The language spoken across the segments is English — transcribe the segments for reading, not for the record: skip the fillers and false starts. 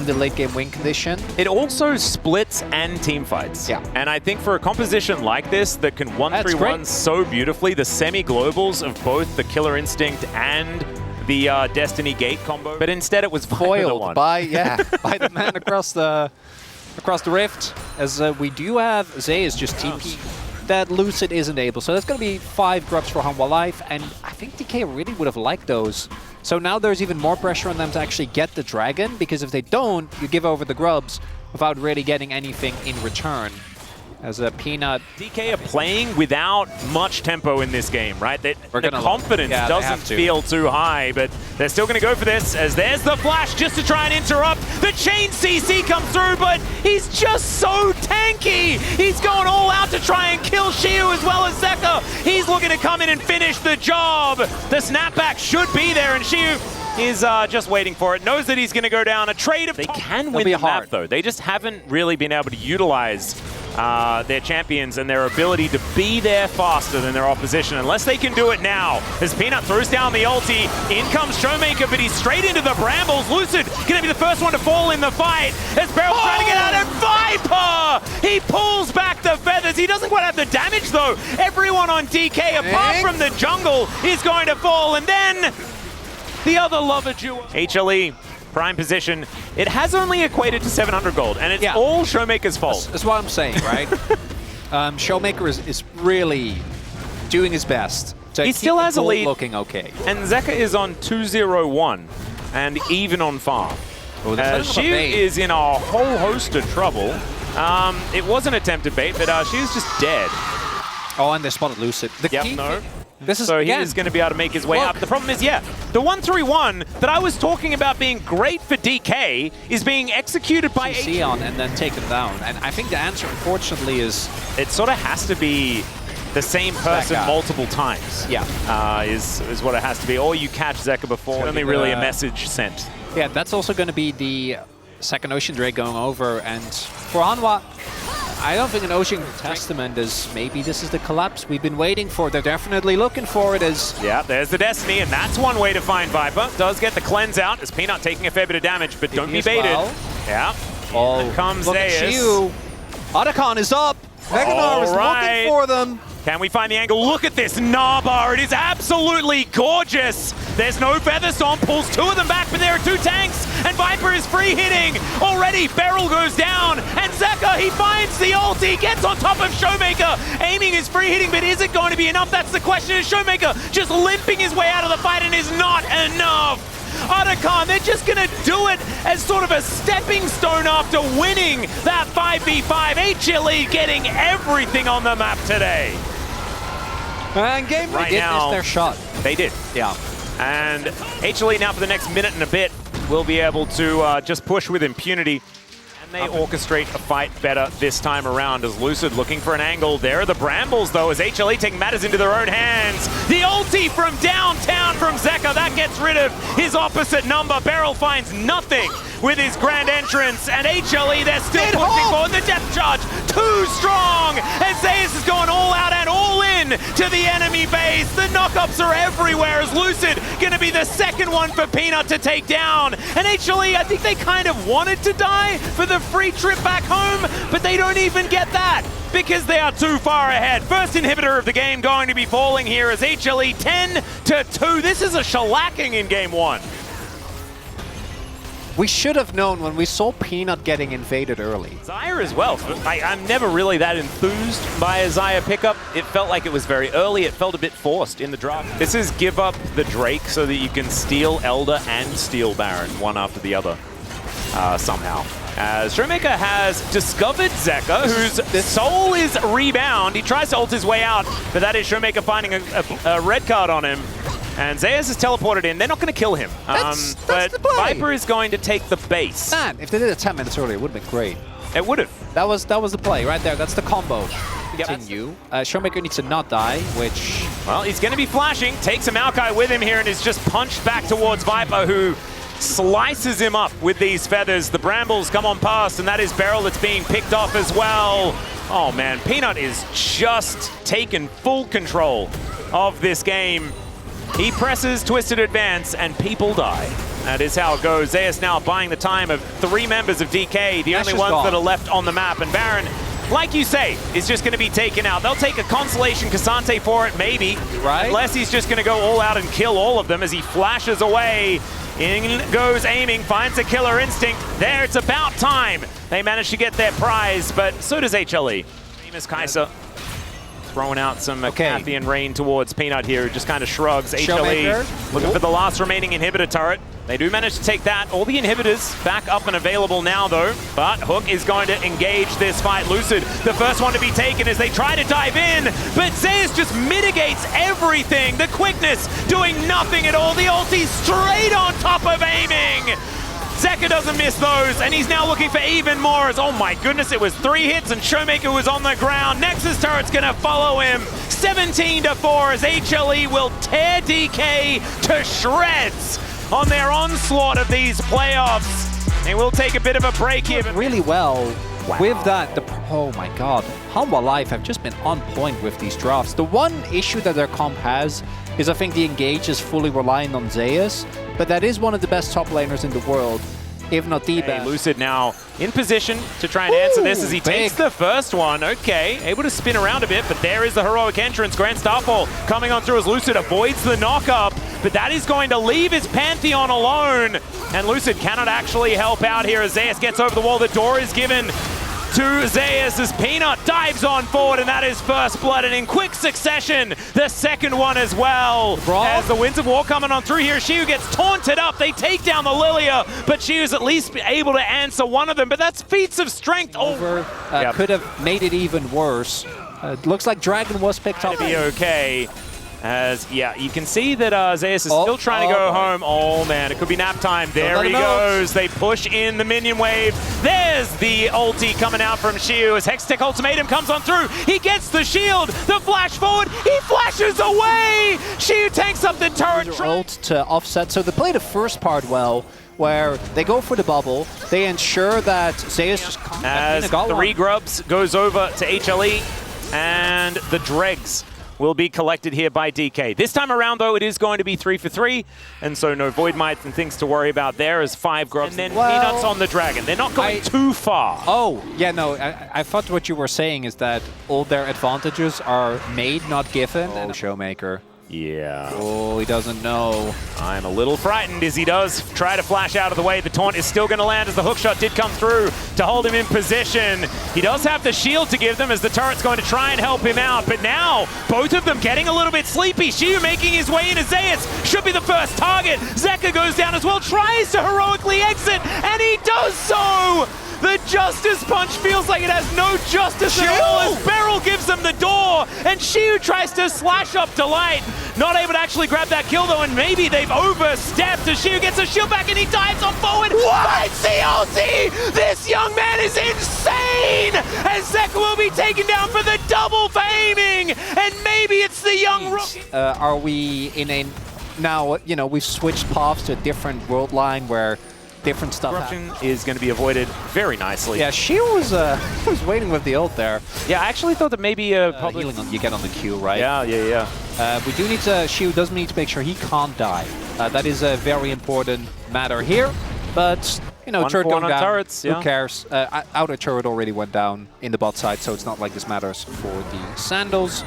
and the late game win condition. It also splits and team fights. Yeah. And I think for a composition like this that can 1-3-1 so beautifully, the semi-globals of both the Killer Instinct and the Destiny Gate combo, but instead it was foiled by by the man across the rift. As we do have Zeus just TP that Lucid isn't able. So that's going to be 5 grubs for Hanwha Life, and I think DK really would have liked those. So now there's even more pressure on them to actually get the dragon, because if they don't, you give over the grubs without really getting anything in return. As a Peanut... DK are playing without much tempo in this game, right? The confidence doesn't feel too high, but they're still going to go for this, as there's the flash just to try and interrupt. The chain CC comes through, but he's just so tanky. He's going all out to try and kill Shiu as well as Zeka. He's looking to come in and finish the job. The snapback should be there, and Shiu is just waiting for it. Knows that he's going to go down. A trade of... They can win the map, though. They just haven't really been able to utilize their champions and their ability to be there faster than their opposition, unless they can do it now. As Peanut throws down the ulti, in comes Showmaker, but he's straight into the brambles. Lucid gonna be the first one to fall in the fight, as Beryl's trying to get out, and Viper! He pulls back the feathers. He doesn't quite have the damage, though. Everyone on DK, apart from the jungle, is going to fall, and then the other lover duo. HLE. Prime position. It has only equated to 700 gold, and it's all Showmaker's fault. That's what I'm saying, right? Showmaker is really doing his best to he still has a lead, looking okay. And Zeka is on 2-0-1, and even on farm. Shiu is in a whole host of trouble. It was an attempted bait, but Shiu's just dead. Oh, and they spotted Lucid. So he is going to be able to make his way up. The problem is, the 1-3-1 that I was talking about being great for DK is being executed by Sion and then taken down. And I think the answer, unfortunately, is... It sort of has to be the same person multiple times. Yeah. Is what it has to be. Or you catch Zeka before. Only really a message sent. Yeah, that's also going to be the second Ocean Drake going over. And for Hanwha, I don't think an Ocean Testament is, maybe this is the collapse we've been waiting for. They're definitely looking for it as... Yeah, there's the Destiny, and that's one way to find Viper. Does get the cleanse out, as Peanut taking a fair bit of damage, but don't be baited. Yeah. Oh, comes look at Shiu. Otacon is up. Vegnar is looking for them. Can we find the angle? Look at this Naba. It is absolutely gorgeous. There's no Featherstorm. Pulls 2 of them back, but there are 2 tanks. And Viper is free hitting. Already, Beryl goes down. And Zeka, he finds the ulti. Gets on top of Showmaker. Aiming is free hitting, but is it going to be enough? That's the question. Is Showmaker just limping his way out of the fight and is not enough? Otacon, they're just going to do it as sort of a stepping stone after winning that 5v5. HLE getting everything on the map today. And game right now, miss their shot. They did. Yeah. And HLE now for the next minute and a bit will be able to just push with impunity. They orchestrate a fight better this time around, as Lucid looking for an angle. There are the Brambles, though, as HLE take matters into their own hands. The ulti from downtown from Zeka, that gets rid of his opposite number. Beryl finds nothing with his grand entrance, and HLE, they're still pushing forward. The depth charge, too strong, and Zeus is going all out and all in to the enemy base. The knockups are everywhere, as Lucid going to be the second one for Peanut to take down. And HLE, I think they kind of wanted to die for the free trip back home, but they don't even get that because they are too far ahead. First inhibitor of the game going to be falling here as HLE 10-2. This is a shellacking in game 1. We should have known when we saw Peanut getting invaded early. Xayah as well. I'm never really that enthused by a Xayah pickup. It felt like it was very early. It felt a bit forced in the draft. This is give up the Drake so that you can steal Elder and steal Baron one after the other somehow. As Showmaker has discovered Zeka, whose soul is rebound. He tries to ult his way out, but that is Showmaker finding a red card on him. And Zeus is teleported in. They're not going to kill him. That's but the play. Viper is going to take the base. Man, if they did it 10 minutes earlier, it would have been great. It would have. That was the play right there. That's the combo. Continue. Showmaker needs to not die, which... Well, he's going to be flashing. Takes a Maokai with him here and is just punched back towards Viper, who slices him up with these feathers. The Brambles come on past, and that is Beryl that's being picked off as well. Oh, man. Peanut is just taken full control of this game. He presses Twisted Advance, and people die. That is how it goes. Zeus now buying the time of 3 members of DK, the only ones that are left on the map. And Baron, like you say, is just going to be taken out. They'll take a consolation K'Sante for it, maybe. Right. Unless he's just going to go all out and kill all of them as he flashes away. In goes aiming, finds a killer instinct. There, it's about time. They manage to get their prize, but so does HLE. Famous Kai'Sa throwing out some Cathian rain towards Peanut here, who just kind of shrugs. HLE looking for the last remaining inhibitor turret. They do manage to take that. All the inhibitors back up and available now, though. But Hook is going to engage this fight. Lucid, the first one to be taken as they try to dive in. But Zeus just mitigates everything. The quickness doing nothing at all. The ulti straight on top of aiming. Zeka doesn't miss those, and he's now looking for even more as, oh my goodness, it was 3 hits and Showmaker was on the ground. Nexus turret's gonna follow him. 17-4 as HLE will tear DK to shreds on their onslaught of these playoffs. They will take a bit of a break here. Really well with that. Oh my god. Hanwha Life have just been on point with these drafts. The one issue that their comp has is I think the engage is fully relying on Zeus, but that is one of the best top laners in the world, if not the best. Lucid now in position to try and answer this as he takes the first one. Okay, able to spin around a bit, but there is the heroic entrance. Grand Starfall coming on through as Lucid avoids the knock-up, but that is going to leave his Pantheon alone. And Lucid cannot actually help out here as Zeus gets over the wall. The door is given to Zeus as Peanut dives on forward, and that is first blood, and in quick succession, the second one as well. As the Winds of War coming on through here, Shiu gets taunted up, they take down the Lilia, but Shiu's at least able to answer one of them, but that's feats of strength. Could have made it even worse. Looks like Dragon was picked up. To be okay. As, yeah, you can see that Zeus is still trying to go home. Oh, man, it could be nap time. There he goes. They push in the minion wave. There's the ulti coming out from Shiu as Hextech Ultimatum comes on through. He gets the shield. The flash forward. He flashes away. Shiu tanks up the turret. Ult to offset. So they play the first part well, where they go for the bubble. They ensure that Zeus just comes. As 3 grubs goes over to HLE, and the dregs will be collected here by DK. This time around, though, it is going to be 3 for 3, and so no Void Mites and things to worry about there as 5 grubs. And then Peanuts on the Dragon. They're not going too far. Oh, yeah, no, I thought what you were saying is that all their advantages are made, not given. And Showmaker. Yeah. Oh, he doesn't know. I'm a little frightened as he does try to flash out of the way. The taunt is still going to land as the hookshot did come through to hold him in position. He does have the shield to give them as the turret's going to try and help him out. But now, both of them getting a little bit sleepy. Shiu making his way into Zeus. Should be the first target. Zeka goes down as well, tries to heroically exit, and he does so! The Justice Punch feels like it has no justice at all as Beryl gives him the door, and Shiu tries to slash up Delight. Not able to actually grab that kill though, and maybe they've overstepped as Shiu gets a shield back and he dives on forward. What? CLC! This young man is insane! And Zeka will be taken down for the double for aiming, and maybe it's the young rookie. Are we in a... Now, you know, we've switched paths to a different world line where different stuff Corruption is going to be avoided very nicely. Yeah, she was waiting with the ult there. Yeah, I actually thought that maybe healing you get on the Q, right? Yeah. We do need to... Shiu does need to make sure he can't die. That is a very important matter here. But, you know, turret going down, turrets, who cares? Outer turret already went down in the bot side, so it's not like this matters for the Sandals.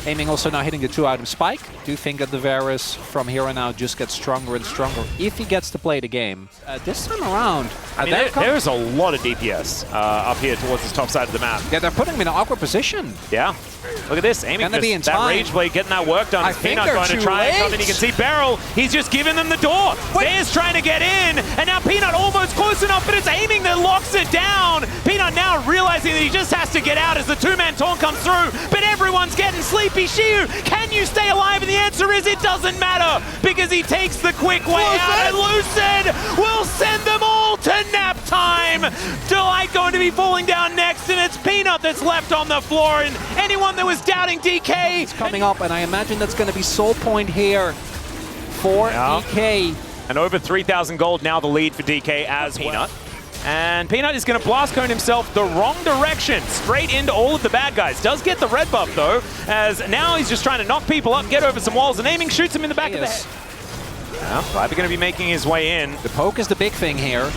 Aiming also now hitting the 2-item spike. Do think that the Varus from here on out just gets stronger and stronger if he gets to play the game. This time around, I mean, there's a lot of DPS up here towards this top side of the map. Yeah, they're putting him in an awkward position. Yeah. Look at this, aiming just that Rage Blade, getting that work done. Peanut going to try and come in. You can see Beryl, he's just giving them the door. There's trying to get in, and now Peanut almost close enough, but it's aiming that locks it down. Peanut now realizing that he just has to get out as the 2-man taunt comes through, but everyone's getting sleepy. Shiu, can you stay alive? And the answer is it doesn't matter, because he takes the quick way out, and Lucid will send them all to nap time. Delight going to be falling down next, and it's Peanut that's left on the floor, and anyone that was doubting DK. It's coming up, and I imagine that's going to be soul point here for DK. And over 3,000 gold now the lead for DK as Peanut. And Peanut is going to blast cone himself the wrong direction, straight into all of the bad guys. Does get the red buff though, as now he's just trying to knock people up, get over some walls, and aiming shoots him in the back of the head. Yeah, Viper going to be making his way in. The poke is the big thing here.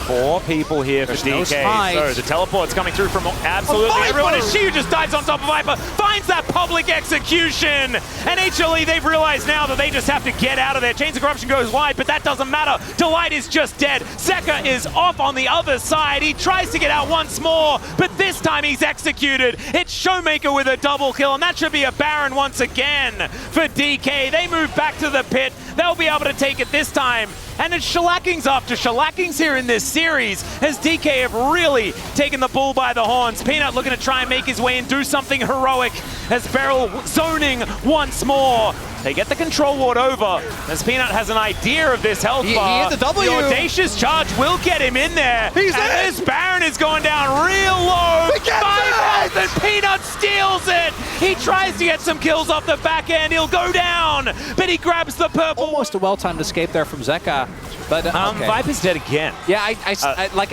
4 people here for DK. So the teleport's coming through from absolutely everyone. And Shiu just dives on top of Viper, finds that public execution. And HLE, they've realized now that they just have to get out of there. Chains of Corruption goes wide, but that doesn't matter. Delight is just dead. Zeka is off on the other side. He tries to get out once more, but this time he's executed. It's Showmaker with a double kill, and that should be a Baron once again for DK. They move back to the pit. They'll be able to take it this time. And it's shellackings after shellackings here in this series as DK have really taken the bull by the horns. Peanut looking to try and make his way and do something heroic as Beryl zoning once more. They get the control ward over as Peanut has an idea of this health bar. He hit the W. The audacious charge will get him in there. He's in. This Baron is going down real low. 5 health and Peanut steals it. He tries to get some kills off the back end. He'll go down, but he grabs the purple. Almost a well-timed escape there from Zeka. But okay. Viper's dead again. Yeah, I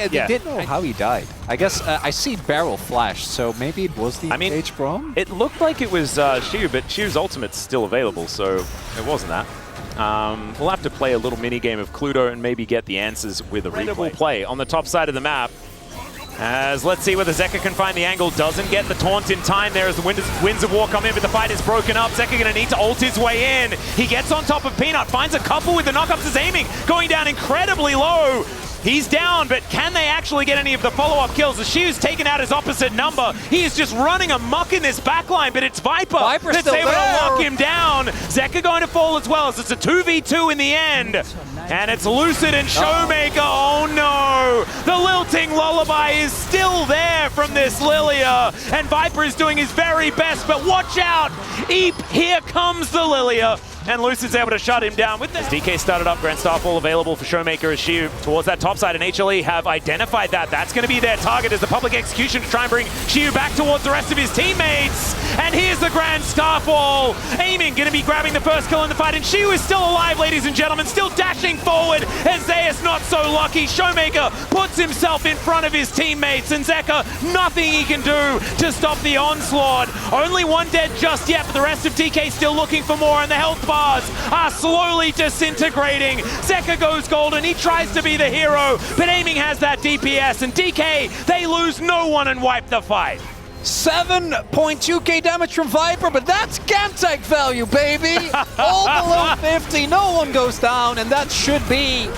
didn't know how he died. I guess I see Beryl flash, so maybe it was the H Brom? It looked like it was Shiu, but Shiu's ultimate's still available, so it wasn't that. We'll have to play a little mini game of Cluedo and maybe get the answers with a replay. Play on the top side of the map. As let's see whether Zeka can find the angle. Doesn't get the taunt in time there as the Winds of War come in, but the fight is broken up. Zeka gonna need to ult his way in. He gets on top of Peanut, finds a couple with the knockups as aiming, going down incredibly low. He's down, but can they actually get any of the follow-up kills? As Shiu's taken out his opposite number. He is just running amok in this backline, but it's Viper that's able to lock him down. Zeka going to fall as well, as it's a 2v2 in the end. And it's Lucid and Showmaker. Oh no! The lilting lullaby is still there from this Lilia. And Viper is doing his very best, but watch out! Eep, here comes the Lilia. And Lucid's able to shut him down with this. DK started up, Grand Starfall available for Showmaker as Shiu towards that top side, and HLE have identified that. That's going to be their target as the public execution to try and bring Shiu back towards the rest of his teammates. And here's the Grand Starfall. Aiming, going to be grabbing the first kill in the fight, and Shiu is still alive, ladies and gentlemen, still dashing forward as Zeus not so lucky. Showmaker puts himself in front of his teammates, and Zeka, nothing he can do to stop the onslaught. Only one dead just yet, but the rest of DK still looking for more, and the health bar are slowly disintegrating. Zeka goes golden. He tries to be the hero, but Aiming has that DPS, and DK, they lose no one and wipe the fight. 7.2k damage from Viper, but that's Camtech value, baby! All below 50, no one goes down, and that should be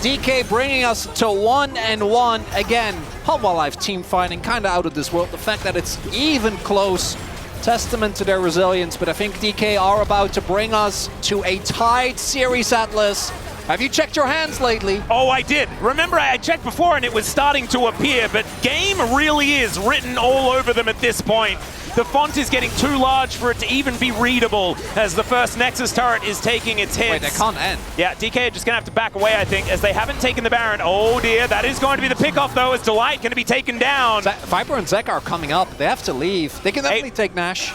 DK bringing us to 1-1. Again, Hanwha Life team fighting kind of out of this world. The fact that it's even close, testament to their resilience, but I think DK are about to bring us to a tied series, Atlas. Have you checked your hands lately? Oh, I did. Remember, I checked before and it was starting to appear, but game really is written all over them at this point. The font is getting too large for it to even be readable as the first Nexus turret is taking its hits. Wait, that can't end. Yeah, DK are just going to have to back away, I think, as they haven't taken the Baron. Oh dear, that is going to be the pickoff though, as Delight going to be taken down. Viper and Zeka are coming up. They have to leave. They can definitely take Nash.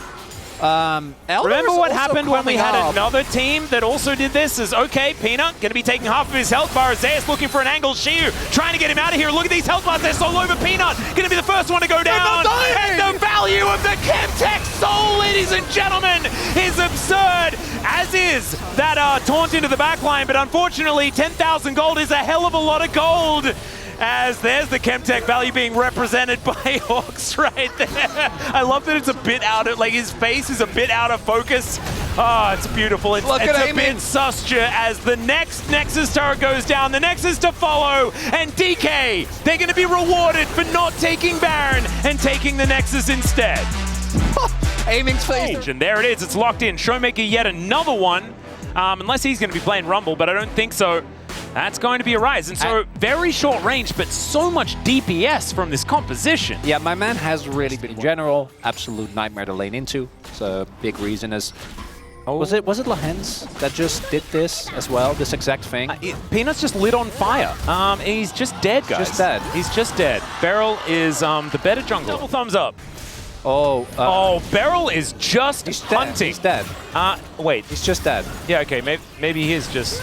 Remember what happened when we had another team that also did this? Is okay, Peanut going to be taking half of his health bar. Zeus looking for an angle. Shiu trying to get him out of here. Look at these health bars. They're so low, but Peanut going to be the first one to go down. And the value of the Chemtech soul, ladies and gentlemen, is absurd. As is that taunt into the backline, but unfortunately 10,000 gold is a hell of a lot of gold. As there's the Chemtech value being represented by Hawks right there. I love that it's a bit out of, like his face is a bit out of focus. Oh, it's beautiful. It's a bit suspicious as the next Nexus turret goes down. The Nexus to follow, and DK, they're going to be rewarded for not taking Baron and taking the Nexus instead. Aiming's face. And there it is. It's locked in. Showmaker yet another one. Unless he's going to be playing Rumble, but I don't think so. That's going to be a rise, and so very short range, but so much DPS from this composition. Yeah, my man has really been, in general, absolute nightmare to lane into. It's a big reason is... Was it Lahens that just did this as well, this exact thing? Peanut's just lit on fire. He's just dead, guys. Just dead. He's just dead. Beryl is the better jungler. Double thumbs up. Oh, Beryl is just hunting. He's dead. Wait. He's just dead. Yeah, okay, maybe he is just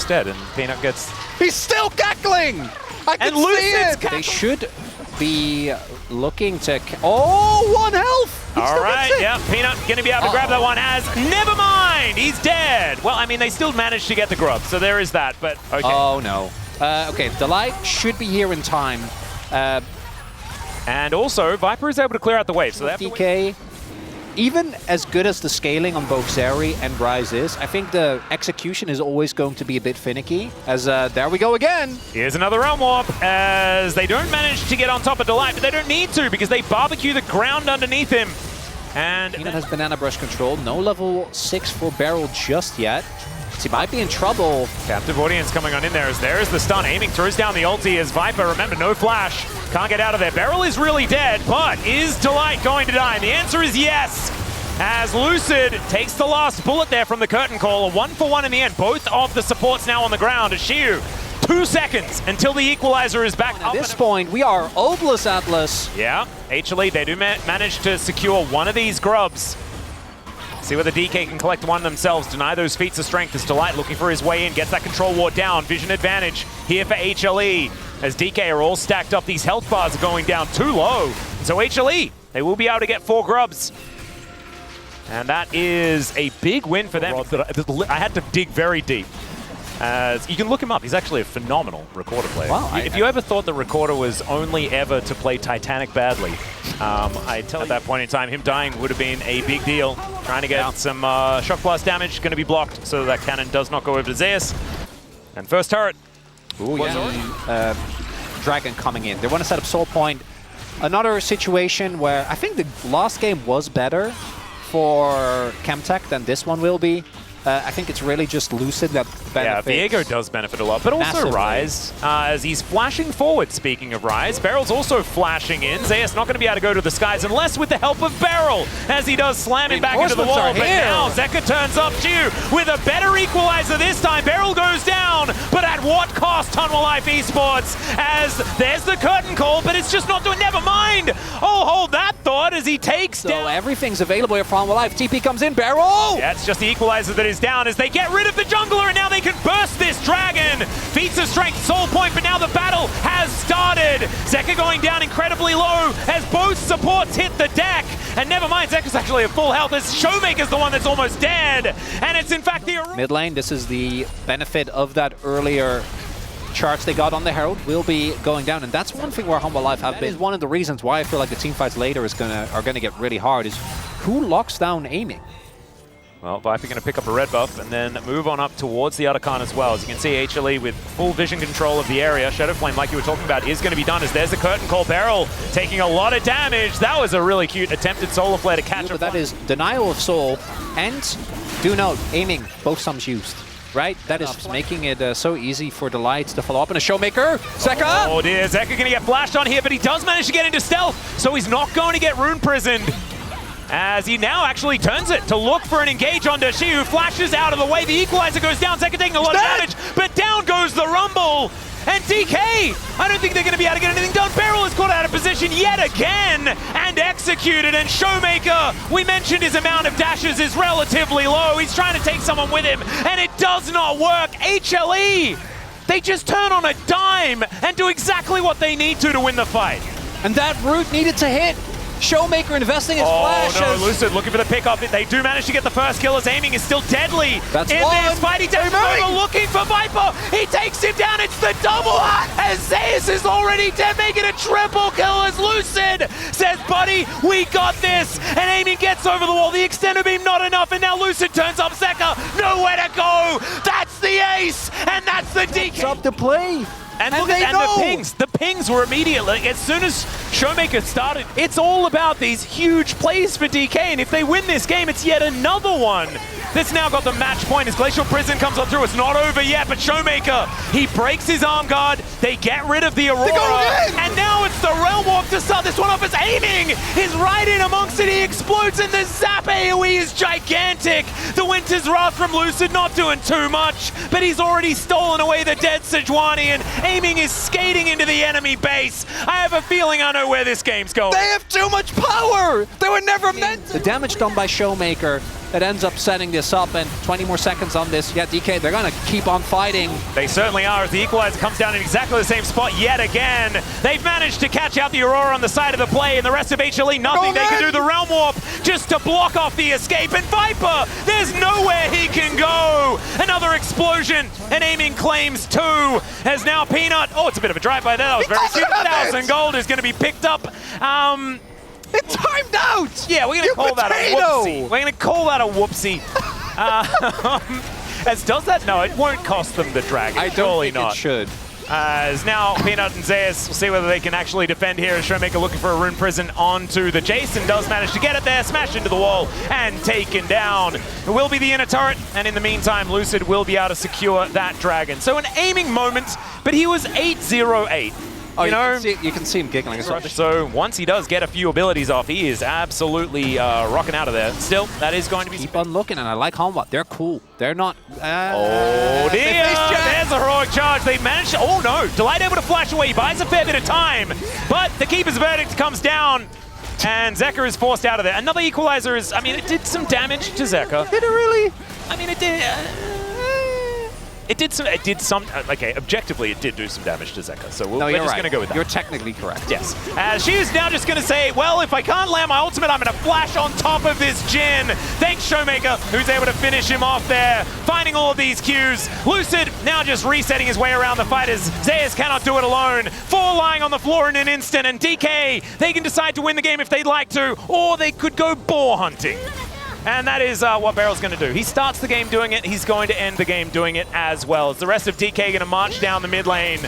dead, and Peanut gets... He's still cackling! I can see it! Cackling. They should be looking to... Oh, 1 health! All right, yeah, Peanut going to be able to grab that one as... Never mind, he's dead! Well, I mean, they still managed to get the grub, so there is that, but okay. Oh, no. Okay, Delight should be here in time. And also, Viper is able to clear out the wave, so they have DK, even as good as the scaling on both Zeri and Ryze is, I think the execution is always going to be a bit finicky, as there we go again. Here's another Realm Warp, as they don't manage to get on top of Delight, but they don't need to, because they barbecue the ground underneath him. And Peanut has Banana Brush control, no level 6 for Beryl just yet. He might be in trouble. Captive Audience coming on in there, as there is the stun. Aiming throws down the ulti as Viper, remember, no flash. Can't get out of there. Beryl is really dead, but is Delight going to die? And the answer is yes, as Lucid takes the last bullet there from the curtain call. A 1-for-1 in the end. Both of the supports now on the ground. As Shiu, 2 seconds until the equalizer is back. At this point, we are Oblus Atlas. Yeah, HLE, they do manage to secure one of these grubs. See whether DK can collect one themselves, deny those feats of strength as Delight looking for his way in, gets that control ward down, vision advantage here for HLE. As DK are all stacked up, these health bars are going down too low. So HLE, they will be able to get 4 grubs. And that is a big win for them. I had to dig very deep. You can look him up. He's actually a phenomenal Recorder player. Wow, if you ever thought the Recorder was only ever to play Titanic badly, I tell you at that point in time, him dying would have been a big deal. Trying to get some Shock Blast damage, going to be blocked so that cannon does not go over to Zeus. And first turret. Ooh, yeah. Dragon coming in. They want to set up Soul Point. Another situation where I think the last game was better for Chemtech than this one will be. I think it's really just Lucid that benefits. Yeah, Viego does benefit a lot, but also Ryze, as he's flashing forward, speaking of Ryze. Beryl's also flashing in. Zeus not going to be able to go to the skies unless with the help of Beryl, as he does slam him back into the wall. But now Zeka turns up Shiu with a better equalizer this time. Beryl goes down, but at what cost, Hanwha Esports? As there's the curtain call, but it's just not doing. Never mind. Oh, hold that thought as he takes down. So everything's available here for Hanwha. TP comes in. Beryl! Yeah, it's just the equalizer that is down as they get rid of the jungler, and now they can burst this dragon. Feats of strength, Soul Point, but now the battle has started. Zeka going down incredibly low as both supports hit the deck. And never mind, Zeka's actually at full health as Showmaker's the one that's almost dead. And it's in fact the... Mid lane, this is the benefit of that earlier charts they got on the Herald will be going down, and that's one thing where Hanwha have been. One of the reasons why I feel like the team fights later are gonna get really hard is who locks down aiming. Well, Viper going to pick up a red buff and then move on up towards the other Khan as well. As you can see, HLE with full vision control of the area. Shadow Flame, like you were talking about, is going to be done as there's the curtain call. Beryl taking a lot of damage. That was a really cute attempted Solar Flare to catch him. But that is denial of soul, and do note, aiming, both sums used. Right? That is making it so easy for Delight to follow up. And a Showmaker, Zeka! Oh dear, Zeka going to get flashed on here, but he does manage to get into stealth, so he's not going to get rune prisoned. As he now actually turns it to look for an engage on Dashi, who flashes out of the way. The equalizer goes down, Zeka taking a lot of damage, but down goes the Rumble. And DK, I don't think they're going to be able to get anything done. Beryl is caught out of position yet again and executed. And Showmaker, we mentioned his amount of dashes is relatively low. He's trying to take someone with him, and it does not work. HLE, they just turn on a dime and do exactly what they need to win the fight. And that root needed to hit. Showmaker investing his flash. Oh no, Lucid looking for the pickup. They do manage to get the first kill as aiming is still deadly. That's in one. this fight. He takes over looking for Viper. He takes him down. It's the double as Zeus is already dead, making a triple kill as Lucid says, buddy, we got this. And aiming gets over the wall. The extender beam not enough, and now Lucid turns up Zeka. Nowhere to go. That's the ace, and that's the DK. It's up to play. And look at the pings were immediately, as soon as Showmaker started, it's all about these huge plays for DK, and if they win this game, it's yet another one that's now got the match point as Glacial Prison comes on through. It's not over yet, but Showmaker, he breaks his arm guard, they get rid of the Aurora, and now it's the Realm Walk to start this one off as aiming is right in amongst it. He explodes, and the Zap AoE is gigantic. The Winter's Wrath from Lucid not doing too much, but he's already stolen away the dead Sejuani, and aiming is skating into the enemy base. I have a feeling I know where this game's going. They have too much power! They were never meant to! The damage done by Showmaker that ends up setting this up, and 20 more seconds on this. Yeah, DK, they're going to keep on fighting. They certainly are, as the equalizer comes down in exactly the same spot yet again. They've managed to catch out the Aurora on the side of the play, and the rest of HLE, nothing. They can do the Realm Warp just to block off the escape, and Viper, there's nowhere he can go. Another explosion, and aiming claims 2, as now Peanut, oh, it's a bit of a drive by there. That was very 2,000 gold is going to be picked up. It timed out! Yeah, we're going to call that a whoopsie. We're going to call that a whoopsie. As does that? No, it won't cost them the dragon. I don't think it should. As now Peanut and Zeus will see whether they can actually defend here, as Showmaker looking for a Rune Prison onto the Jason. Does manage to get it there, smashed into the wall, and taken down. It will be the inner turret, and in the meantime, Lucid will be able to secure that dragon. So an aiming moment, but he was 8-0-8. Oh, you can see him giggling. So once he does get a few abilities off, he is absolutely rocking out of there. Still, that is going to be... Keep on looking, and I like Hanwha. They're cool. They're not... oh, dear! There's a heroic charge. They managed to... Oh, no. Delight able to flash away. He buys a fair bit of time, but the Keeper's Verdict comes down, and Zeka is forced out of there. Another equalizer is... I mean, it did some damage to Zeka. Did it really? I mean, it did... It did some, okay, objectively it did do some damage to Zeka, so we're just going to go with that. You're technically correct. Yes. She's now just going to say, well, if I can't land my ultimate, I'm going to flash on top of this Jhin. Thanks, Showmaker, who's able to finish him off there, finding all of these Qs. Lucid now just resetting his way around the fighters. Zeus cannot do it alone. 4 lying on the floor in an instant, and DK, they can decide to win the game if they'd like to, or they could go boar hunting. And that is what Barrel's going to do. He starts the game doing it. He's going to end the game doing it as well. As the rest of DK going to march down the mid lane.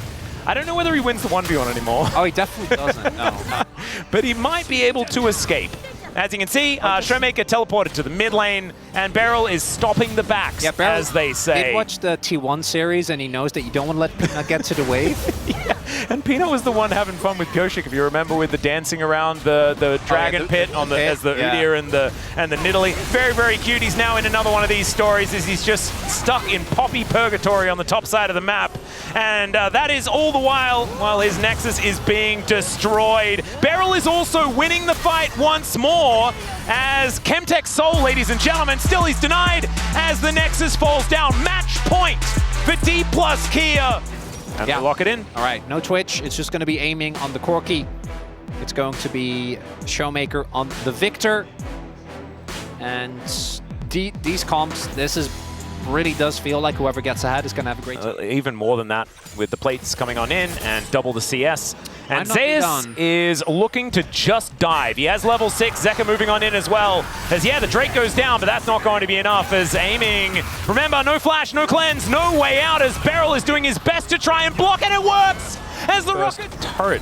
I don't know whether he wins the 1v1 anymore. Oh, he definitely doesn't, no. But he might be able to escape. As you can see, Showmaker teleported to the mid lane, and Barrel is stopping the backs, as they say. He watched the T1 series, and he knows that you don't want to let Peanut get to the wave. Yeah. And Peanut was the one having fun with Goshik, if you remember, with the dancing around the dragon pit on the as the Udyr and the Nidalee. Very, very cute. He's now in another one of these stories, as he's just stuck in Poppy Purgatory on the top side of the map. And that is all the while his Nexus is being destroyed. Barrel is also winning the fight once more, as Chemtech Soul, ladies and gentlemen, still he's denied as the Nexus falls down. Match point for Dplus KIA. And we lock it in. All right, no Twitch. It's just going to be aiming on the Corki. It's going to be Showmaker on the Victor. And these comps, really does feel like whoever gets ahead is going to have a great time. Even more than that, with the plates coming on in and double the CS. And Zeus is looking to just dive. He has level 6, Zeka moving on in as well. As the Drake goes down, but that's not going to be enough as aiming. Remember, no flash, no cleanse, no way out, as Barrel is doing his best to try and block, and it works! As the rocket turret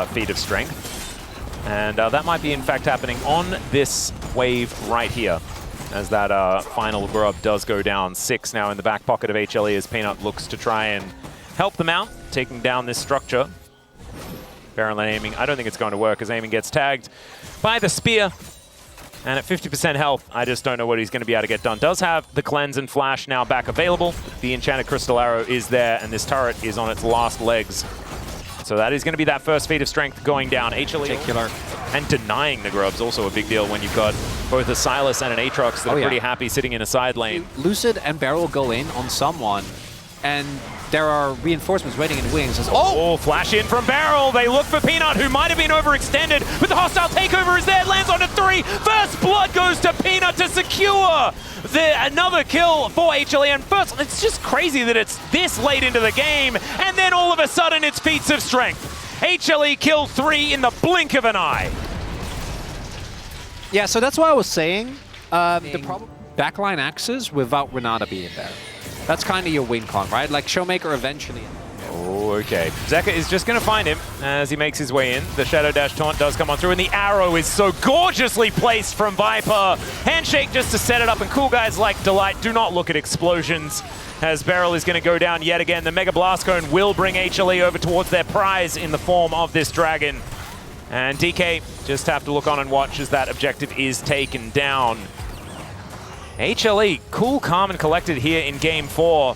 feat of strength. And that might be in fact happening on this wave right here, as that final grub does go down. 6 now in the back pocket of HLE as Peanut looks to try and help them out, taking down this structure. Barrel and aiming, I don't think it's going to work, as aiming gets tagged by the spear. And at 50% health, I just don't know what he's going to be able to get done. Does have the cleanse and flash now back available. The enchanted crystal arrow is there, and this turret is on its last legs. So that is going to be that first feat of strength going down. HLE and denying the grubs, also a big deal when you've got both a Sylas and an Aatrox that are pretty happy sitting in a side lane. Lucid and Barrel go in on someone, and there are reinforcements waiting in wings. Oh, flash in from Barrel. They look for Peanut, who might have been overextended, but the hostile takeover is there. Lands onto 3. First blood goes to Peanut to secure another kill for HLE. And first, it's just crazy that it's this late into the game, and then all of a sudden it's feats of strength. HLE killed 3 in the blink of an eye. Yeah, so that's what I was saying. The problem, backline axes without Renata being there. That's kind of your win con, right? Like Showmaker eventually. Oh, okay. Zeka is just going to find him as he makes his way in. The Shadow Dash taunt does come on through, and the arrow is so gorgeously placed from Viper. Handshake just to set it up, and cool guys like Delight do not look at explosions, as Barrel is going to go down yet again. The Mega Blast Cone will bring HLE over towards their prize in the form of this dragon. And DK just have to look on and watch as that objective is taken down. HLE, cool, calm, and collected here in Game 4.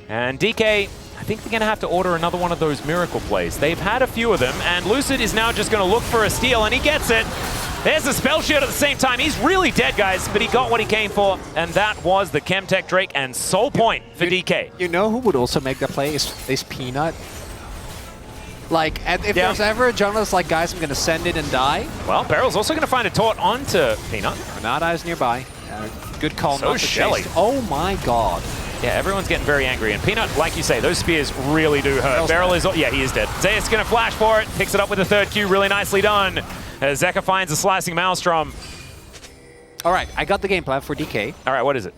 And DK, I think they're going to have to order another one of those miracle plays. They've had a few of them, and Lucid is now just going to look for a steal, and he gets it. There's the spell shield at the same time. He's really dead, guys, but he got what he came for, and that was the Chemtech Drake and soul point for DK. You know who would also make that play is Peanut. Like, and if there's ever a jungler that's like, guys, I'm going to send it and die. Well, Barrel's also going to find a taunt onto Peanut. Not eyes nearby. Good call. So Shelly. Oh my god. Yeah, everyone's getting very angry. And Peanut, like you say, those spears really do hurt. Beryl is, yeah, he is dead. Zeus going to flash for it, picks it up with the third Q, really nicely done. As Zeka finds a slicing Maelstrom. All right, I got the game plan for DK. All right, what is it?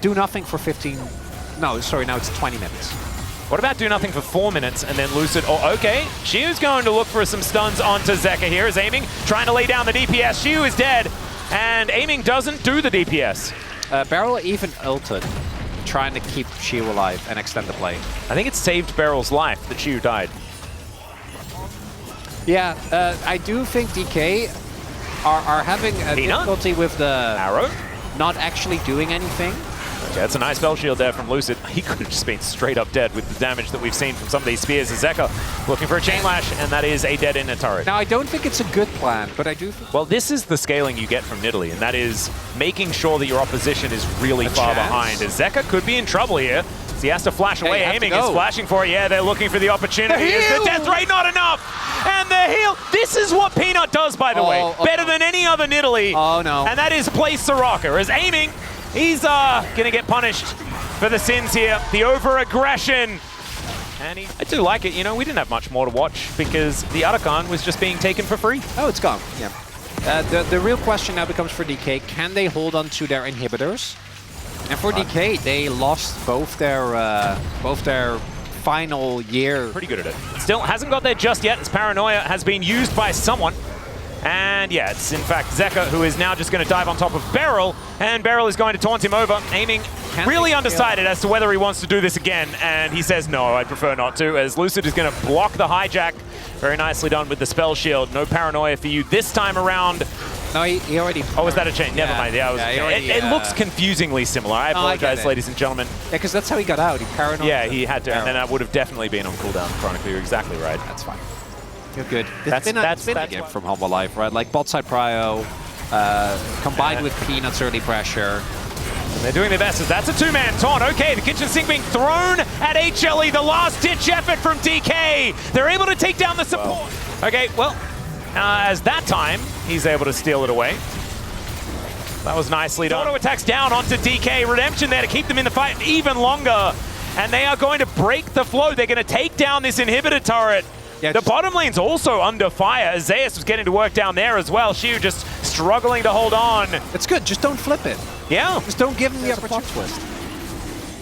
Do nothing for 15... No, sorry, now it's 20 minutes. What about do nothing for 4 minutes and then Lucid? Oh, okay. Shiu's going to look for some stuns onto Zeka here. Is aiming, trying to lay down the DPS. Shiu is dead, and aiming doesn't do the DPS. Beryl even ulted, trying to keep Shiu alive and extend the play. I think it saved Beryl's life that Shiu died. Yeah, I do think DK are having a difficulty with the arrow, not actually doing anything. Okay, that's a nice spell shield there from Lucid. He could have just been straight up dead with the damage that we've seen from some of these spears. Zeka looking for a chain lash, and that is a dead in a turret. Now, I don't think it's a good plan, but I do think... Well, this is the scaling you get from Nidalee, and that is making sure that your opposition is really far behind. As Zeka could be in trouble here. So he has to flash away. Aiming is flashing for it. Yeah, they're looking for the opportunity. The death rate not enough. And the heal. This is what Peanut does, by the way. Better than any other Nidalee. Oh, no. And that is play Soraka. As aiming, he's going to get punished for the sins here. The over-aggression. And I do like it. You know, we didn't have much more to watch because the Arakan was just being taken for free. Oh, it's gone. Yeah. The real question now becomes for DK, can they hold on to their inhibitors? And for DK, they lost both their final year. Pretty good at it. Still hasn't got there just yet. His paranoia has been used by someone. And yeah, it's in fact Zeka who is now just going to dive on top of Beryl. And Beryl is going to taunt him over, aiming really undecided as to whether he wants to do this again. And he says, no, I'd prefer not to, as Lucid is going to block the hijack. Very nicely done with the spell shield. No paranoia for you this time around. No, he already... Oh, was that a chain? Never mind. Yeah, it looks confusingly similar. I apologize, ladies and gentlemen. Yeah, because that's how he got out. He paranoid. Yeah, he had to. And then that would have definitely been on cooldown, Chronically. You're exactly right. That's fine. You're good. That's been a game from Hanwha Life, right? Like bot side prio, combined with Peanut's early pressure. And they're doing their best as that's a two-man taunt. Okay, the kitchen sink being thrown at HLE. The last-ditch effort from DK. They're able to take down the support. Okay, well... as that time, he's able to steal it away. That was nicely done. Auto attacks down onto DK. Redemption there to keep them in the fight even longer. And they are going to break the flow. They're going to take down this inhibitor turret. Yeah, the bottom lane's also under fire. As Zeus was getting to work down there as well. Shiu just struggling to hold on. It's good. Just don't flip it. Yeah. Just don't give him the opportunity twist.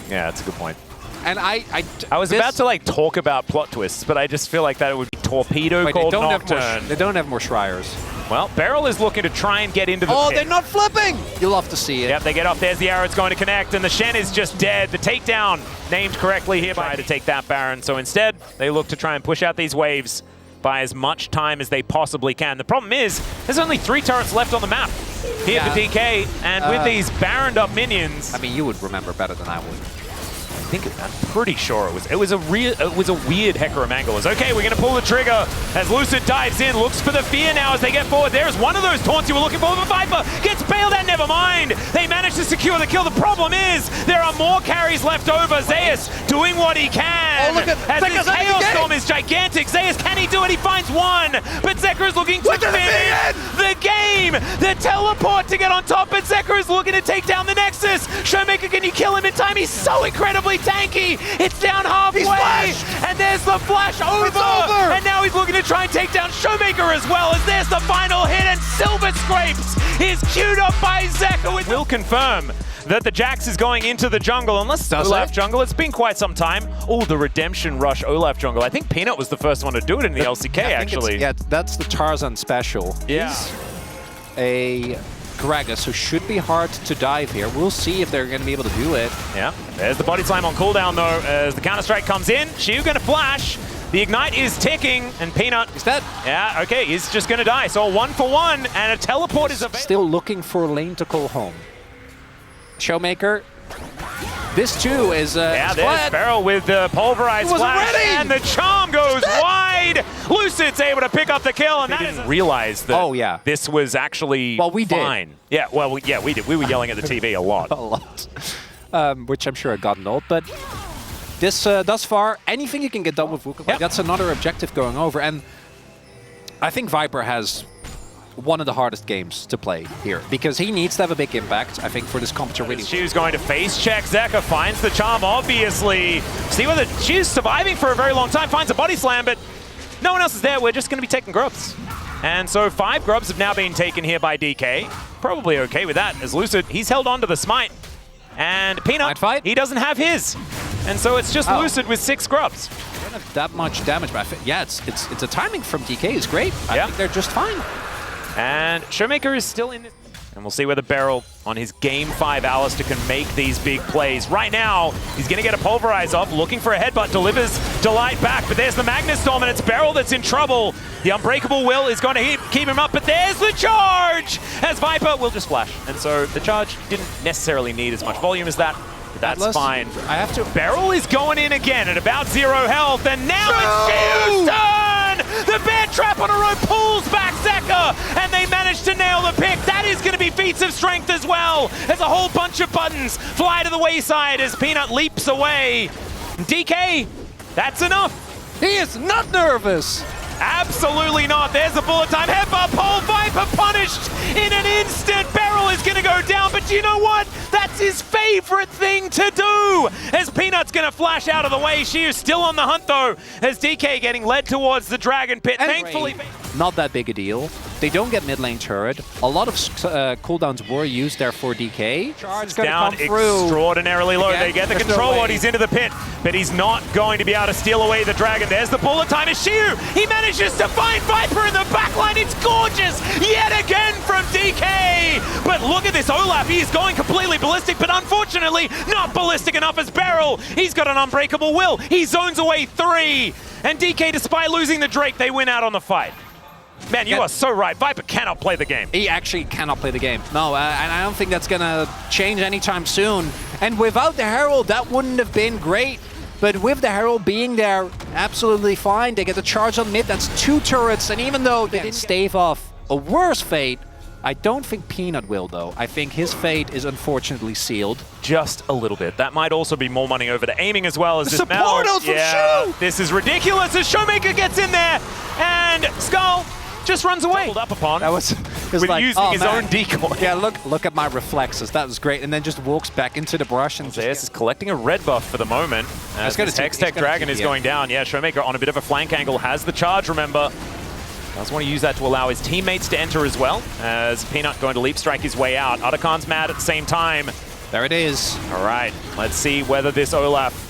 Yeah, that's a good point. And I was about to like talk about plot twists, but I just feel like that it would be Torpedo called Nocturne. They don't have more Shriers. Well, Beryl is looking to try and get into the pit. They're not flipping! You'll have to see it. Yep, they get off. There's the arrow. It's going to connect, and the Shen is just dead. The takedown named correctly here by to take that Baron. So instead, they look to try and push out these waves by as much time as they possibly can. The problem is, there's only 3 turrets left on the map here for DK, and with these Baroned up minions... I mean, you would remember better than I would. I'm pretty sure it was a weird Hecarim angle. Okay, we're gonna pull the trigger as Lucid dives in, looks for the fear now as they get forward. There's one of those taunts you were looking for, but Viper gets bailed out, never mind. They manage to secure the kill. The problem is there are more carries left over. Zeus doing what he can. Oh, look at as this Chaos Storm is gigantic. Zeus, can he do it? He finds one, but Zeka is looking to finish the game. The teleport to get on top, but Zeka is looking to take down the Nexus. Showmaker, can you kill him in time? He's so incredibly tanky. It's down halfway, and there's the flash over. And now he's looking to try and take down Showmaker as well, as there's the final hit, and Silver Scrapes is queued up by Zeka. We'll confirm that the Jax is going into the jungle, unless Olaf jungle. It's been quite some time. Oh, the Redemption Rush Olaf jungle. I think Peanut was the first one to do it in the LCK, actually. Yeah, that's the Tarzan special. Yeah. He's a Gragas, who should be hard to dive here. We'll see if they're going to be able to do it. Yeah, there's the body slam on cooldown though, as the counter-strike comes in. Shiu going to flash. The Ignite is ticking, and Peanut... Is that? Yeah, okay, he's just going to die. So 1 for 1, and a teleport is available. Still looking for a lane to call home. Showmaker. This too is there's Beryl with the pulverized flash, and the charm goes wide. Lucid's able to pick up the kill, and they didn't realize that this was actually fine. Yeah, well, we did. We were yelling at the TV a lot. A lot. Which I'm sure had gotten old, but this, thus far, anything you can get done with Wukong, that's another objective going over, and I think Viper has one of the hardest games to play here, because he needs to have a big impact, I think, for this comp to really... Shu's going to face check. Zeka finds the charm, obviously. See whether Shu's surviving for a very long time, finds a body slam, but no one else is there. We're just going to be taking grubs. And so 5 grubs have now been taken here by DK. Probably okay with that, as Lucid, he's held on to the smite. And Peanut, he doesn't have his. And so it's just Lucid with 6 grubs. Don't have that much damage, but yeah, it's a timing from DK is great. I think they're just fine. And Showmaker is still in it. And we'll see whether Beryl on his Game 5 Alistair can make these big plays. Right now, he's going to get a Pulverize off, looking for a headbutt, delivers Delight back, but there's the Magnus Storm, and it's Beryl that's in trouble. The Unbreakable Will is going to keep him up, but there's the charge! As Viper will just flash. And so the charge didn't necessarily need as much volume as that. That's fine. I have to. Beryl is going in again at about 0 health, and now it's Shu's turn! The bear trap on a rope pulls back Zeka, and they manage to nail the pick. That is going to be feats of strength as well, as a whole bunch of buttons fly to the wayside as Peanut leaps away. DK, that's enough. He is not nervous. Absolutely not. There's the bullet time. Headbutt pole. Viper punished in an instant. Beryl is going to go down, but you know what? That's his favorite thing to do. As Peanut's going to flash out of the way. She is still on the hunt, though, as DK getting led towards the Dragon Pit. And thankfully, not that big a deal. They don't get mid lane turret. A lot of cooldowns were used there for DK. Charge down extraordinarily low. They get the control ward. He's into the pit, but he's not going to be able to steal away the Dragon. There's the bullet time. It's Shu. He manages to find Viper in the backline. It's gorgeous yet again from DK. But look at this Olaf. He's going completely ballistic, but unfortunately not ballistic enough as Beryl. He's got an Unbreakable Will. He zones away 3. And DK, despite losing the Drake, they win out on the fight. Man, you are so right. Viper cannot play the game. He actually cannot play the game. No, and I don't think that's going to change anytime soon. And without the Herald, that wouldn't have been great. But with the Herald being there, absolutely fine. They get the charge on mid. That's 2 turrets. And even though they didn't stave off a worse fate, I don't think Peanut will, though. I think his fate is unfortunately sealed. Just a little bit. That might also be more money over to aiming as well as this support from Shu! This is ridiculous as Showmaker gets in there. And Skull just runs away. Doubled up upon. That was like, using his own decoy. Yeah, look at my reflexes. That was great. And then just walks back into the brush. And Zeus is collecting a red buff for the moment. As this Hextech Dragon is going down. Yeah, Showmaker on a bit of a flank angle has the charge, remember. Does want to use that to allow his teammates to enter as well, as Peanut going to leap strike his way out. Ottercon's mad at the same time. There it is. All right, let's see whether this Olaf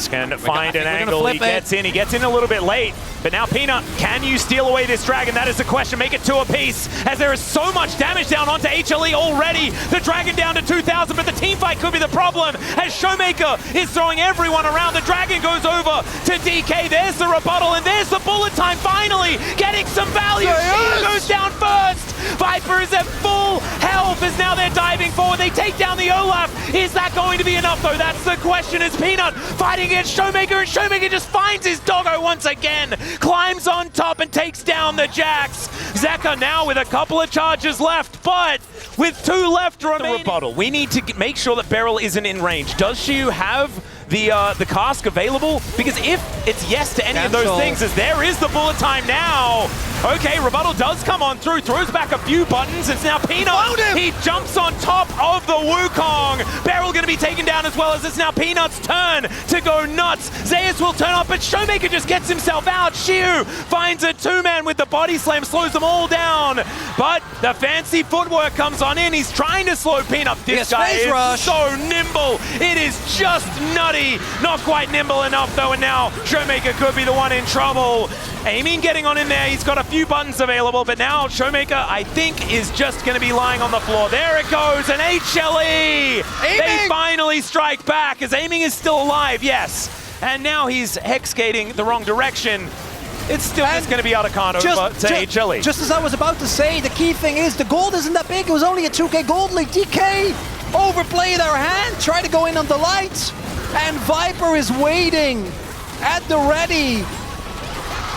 can find an angle. He gets in a little bit late. But now Peanut, can you steal away this Dragon? That is the question. Make it 2 apiece, as there is so much damage down onto HLE already. The Dragon down to 2,000, but the team fight could be the problem, as Showmaker is throwing everyone around. The Dragon goes over to DK. There's the rebuttal, and there's the bullet time finally getting some value. She goes down first. Viper is at full health, as now they're diving forward. They take down the Olaf. Is that going to be enough, though? That's the question, as Peanut fighting against Showmaker, and Showmaker just finds his doggo once again. Climbs on top and takes down the Jax. Zeka now with a couple of charges left, but with 2 left remaining. The rebuttal. We need to make sure that Beryl isn't in range. Does she have the cask available? Because if it's yes to any of those things, as there is the bullet time now. Okay, rebuttal does come on through, throws back a few buttons. It's now Peanut. He jumps on top of the Wukong. Beryl going to be taken down as well, as it's now Peanut's turn to go nuts. Zeus will turn up, but Showmaker just gets himself out. Shu finds a 2-man with the body slam, slows them all down. But the fancy footwork comes on in. He's trying to slow Peanut. This guy is so nimble. It is just nutty. Not quite nimble enough, though, and now Showmaker could be the one in trouble. Aiming getting on in there. He's got a few buttons available, but now Showmaker, I think, is just going to be lying on the floor. There it goes, and HLE! They finally strike back, as Aiming is still alive, yes. And now he's hex skating the wrong direction. It's still just going to be Ottercon over to HLE. Just as I was about to say, the key thing is the gold isn't that big. It was only a 2K gold league. DK overplayed our hand, tried to go in on the lights, and Viper is waiting at the ready.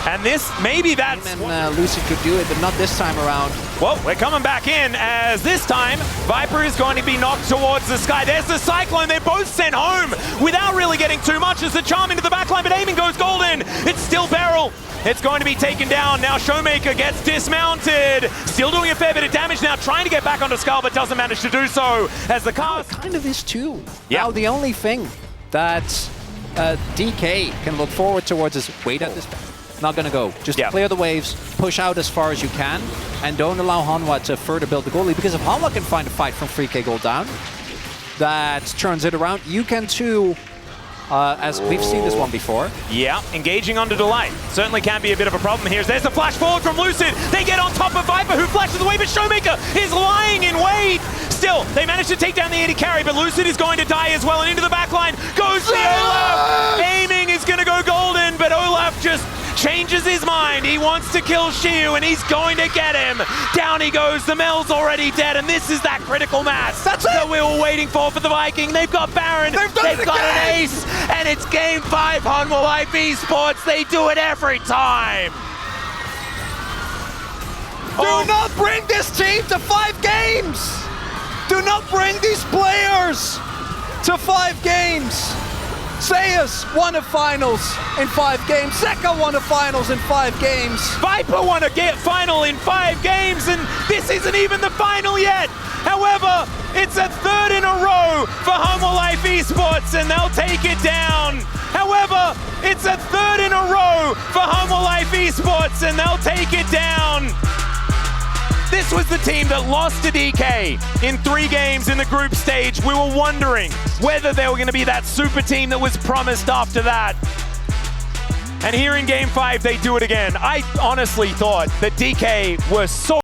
And this, maybe that's... And Lucy could do it, but not this time around. Well, we're coming back in, as this time, Viper is going to be knocked towards the sky. There's the Cyclone. They're both sent home without really getting too much as the charm into the backline, but aiming goes golden. It's still Beryl. It's going to be taken down. Now Showmaker gets dismounted. Still doing a fair bit of damage now, trying to get back onto Skull, but doesn't manage to do so as the car... Kind of is too. Yeah. Now the only thing that DK can look forward towards is wait at this... Not gonna go. Just clear the waves, push out as far as you can, and don't allow Hanwha to further build the goalie, because if Hanwha can find a fight from 3K gold down, that turns it around. You can too, as we've seen this one before. Yeah, engaging onto Delight. Certainly can be a bit of a problem here. There's the flash forward from Lucid. They get on top of Viper, who flashes away, but Showmaker is lying in wait. Still, they manage to take down the 80 carry, but Lucid is going to die as well, and into the backline goes the Olaf. Aiming is gonna go golden, but Olaf just changes his mind. He wants to kill Shiu, and he's going to get him. Down he goes. The Mel's already dead, and this is that critical mass that we were waiting for the Viking. They've got Baron. They've got an ace, and it's Game 5 Hanwha Life Esports. They do it every time. Do not bring this team to 5 games. Do not bring these players to 5 games. Zeus won a finals in 5 games. Zeka won a finals in 5 games. Viper won a final in 5 games, and this isn't even the final yet. However, it's a 3rd in a row for Hanwha Life Esports, and they'll take it down. However, it's a 3rd in a row for Hanwha Life Esports, and they'll take it down. This was the team that lost to DK in 3 games in the group stage. We were wondering whether they were going to be that super team that was promised after that. And here in Game 5, they do it again. I honestly thought that DK were so